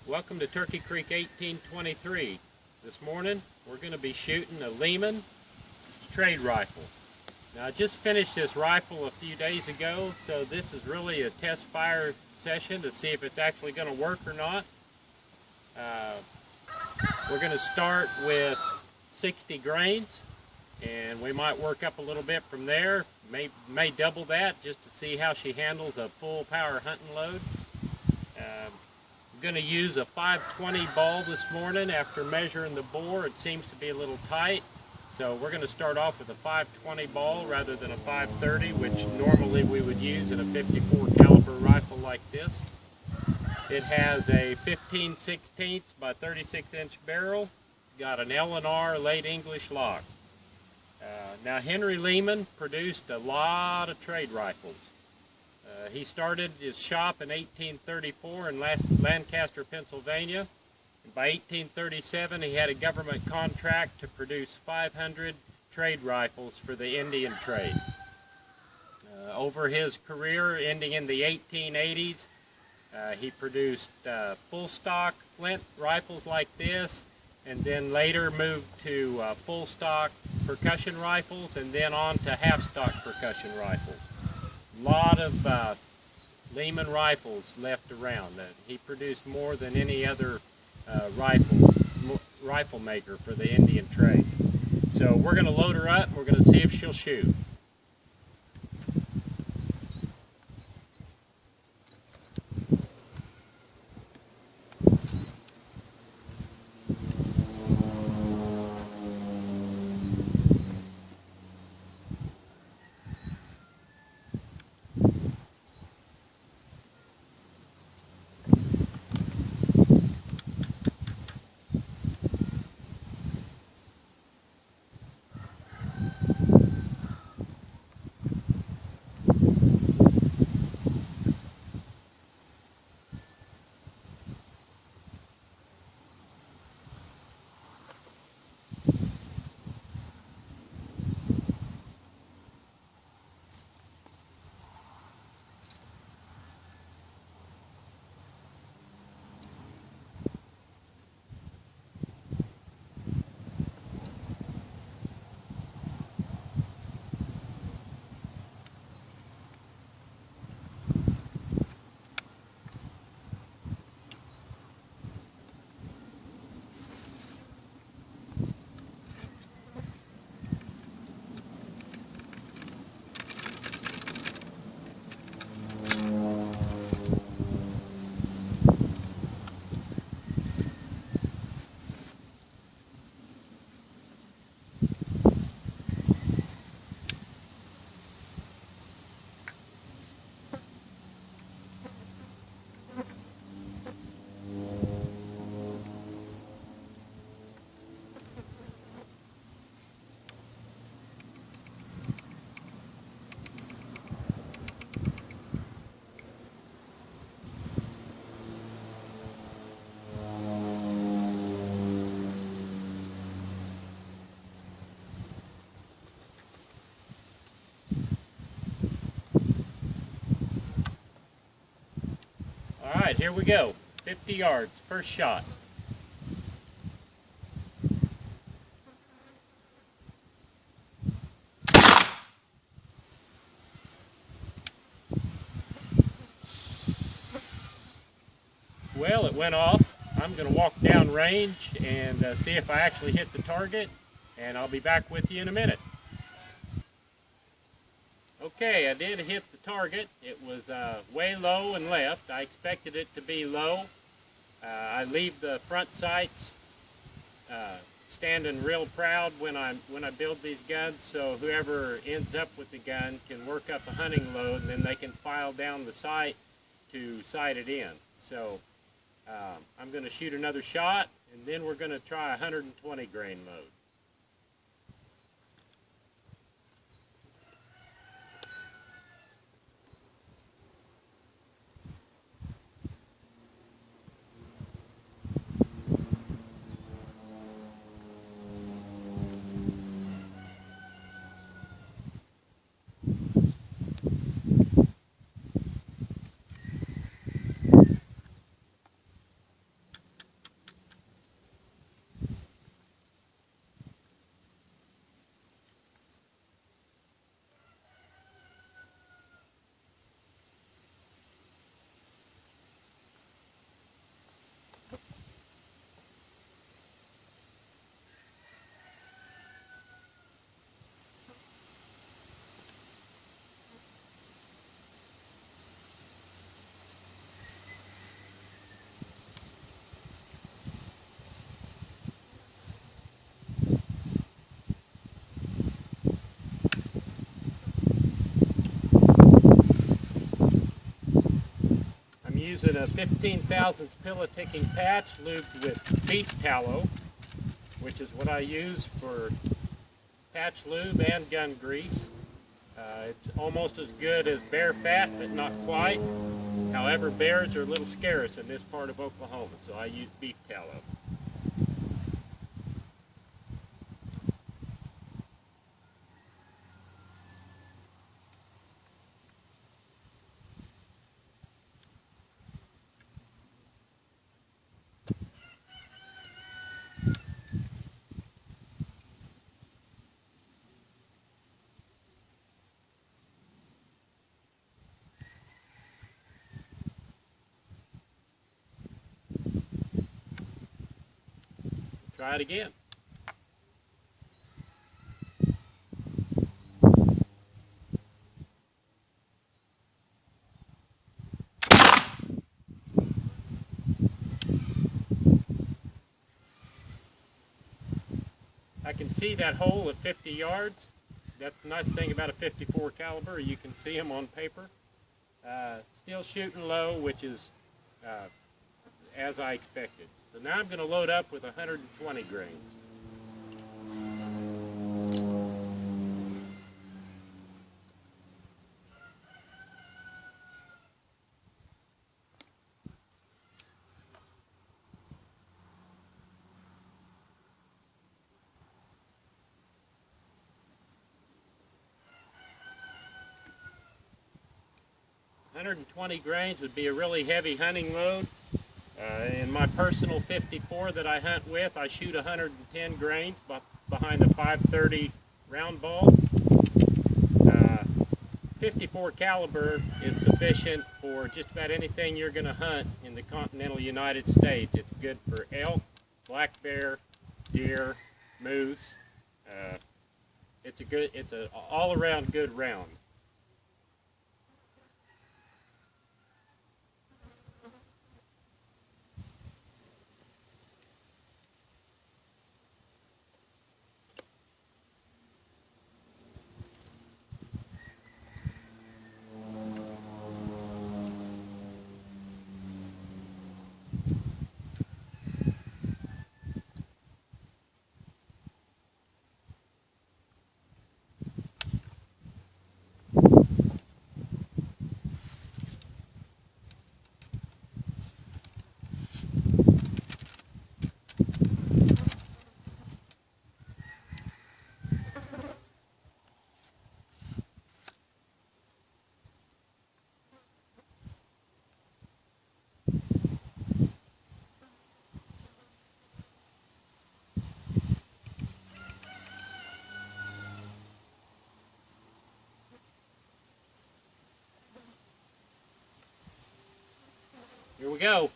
Welcome to Turkey Creek 1823. This morning we're going to be shooting a Leman trade rifle. Now I just finished this rifle a few days ago, so this is really a test fire session to see if it's actually going to work or not. We're going to start with 60 grains and we might work up a little bit from there. May double that just to see how she handles a full power hunting load. I'm going to use a 520 ball this morning. After measuring the bore, it seems to be a little tight. So we're going to start off with a 520 ball rather than a 530, which normally we would use in a 54 caliber rifle like this. It has a 15/16 by 36 inch barrel. It's got an L&R late English lock. Now Henry Leman produced a lot of trade rifles. He started his shop in 1834 in Lancaster, Pennsylvania. And by 1837, he had a government contract to produce 500 trade rifles for the Indian trade. Over his career, ending in the 1880s, he produced full stock flint rifles like this, and then later moved to full stock percussion rifles, and then on to half stock percussion rifles. A lot of Leman rifles left around. He produced more than any other rifle maker for the Indian trade. So we're going to load her up and we're going to see if she'll shoot. All right, here we go. 50 yards, first shot. Well, it went off. I'm going to walk down range and see if I actually hit the target, and I'll be back with you in a minute. Okay, I did hit the target. It was way low and left. I expected it to be low. I leave the front sights standing real proud when I build these guns, so whoever ends up with the gun can work up a hunting load, and then they can file down the sight to sight it in. So I'm going to shoot another shot, and then we're going to try a 120 grain load. using a 15 thousandths pillow-ticking patch lubed with beef tallow, which is what I use for patch lube and gun grease. It's almost as good as bear fat, but not quite. However, bears are a little scarce in this part of Oklahoma, so I use beef tallow. Try it again. I can see that hole at 50 yards. That's the nice thing about a 54 caliber. You can see them on paper. Still shooting low, which is as I expected. So now I'm going to load up with 120 grains. .120 grains would be a really heavy hunting load. In my personal 54 that I hunt with, I shoot 110 grains behind a 530 round ball. 54 caliber is sufficient for just about anything you're going to hunt in the continental United States. It's good for elk, black bear, deer, moose. It's an all-around good round. Here we go.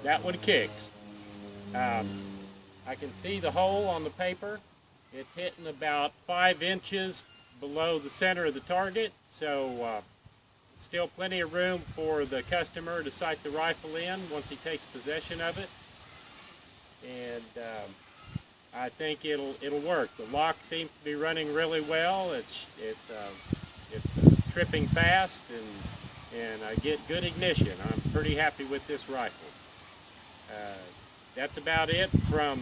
That one kicks. I can see the hole on the paper. It's hitting about 5 inches below the center of the target, so still plenty of room for the customer to sight the rifle in once he takes possession of it. And I think it'll work. The lock seems to be running really well. It's tripping fast, and I get good ignition. I'm pretty happy with this rifle. That's about it from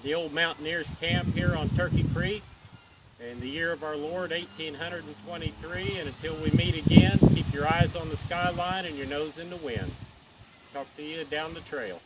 the old Mountaineers camp here on Turkey Creek in the year of our Lord 1823, and until we meet again, keep your eyes on the skyline and your nose in the wind. Talk to you down the trail.